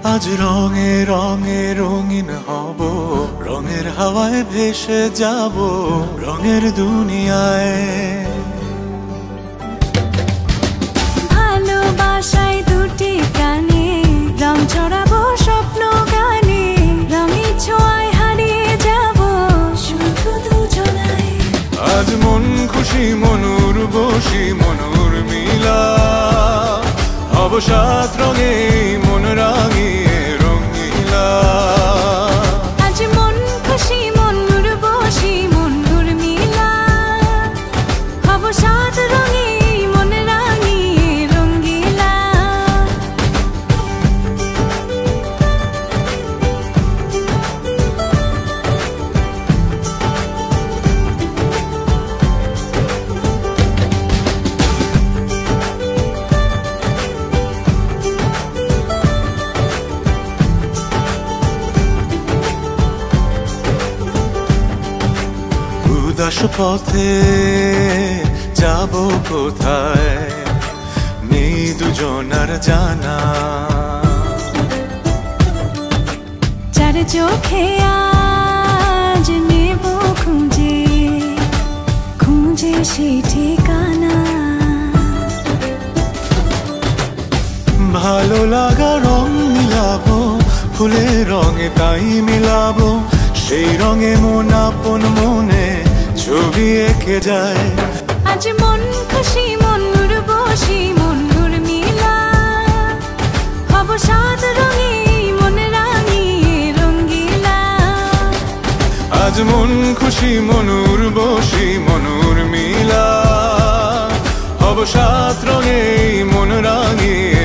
আজ রঙে রঙে রঙিন হব, রঙের হাওয়ায় ভেসে যাব রঙের দুনিয়ায়। ভালোবাসায় দুটি কানে রং ছড়াবো স্বপ্ন গানে, রঙের ছোঁয়ায় হারিয়ে যাব শুধু দুজনায়। আজ মন খুশি মনুর বসি মনুর মিলা, হব সাত রঙে মন রাঙিয়ে রঙিলা। আজ মন খুশি মনুর বসি মনুর মিলা, হব সাত রঙে মন রাঙিয়ে রঙিলা। উদাস পথে যাব কোথায় নেই দুজনার জানা, চার চোখে আজ নেব খুঁজে খুঁজে সেই ঠিকানা। ভালো লাগা রং মিলাবো ফুলের রঙে তাই মিলাবো, সেই রঙে মন আপন মনে ছবি এঁকে যায়। আজ মন খুশি মনুর বসি মনুর মিলা, হব সাত রঙে মন রাঙিয়ে রঙিলা। আজ মন খুশি মনুর বসি মনুর মিলা, হব সাত রঙে মন রাঙিয়ে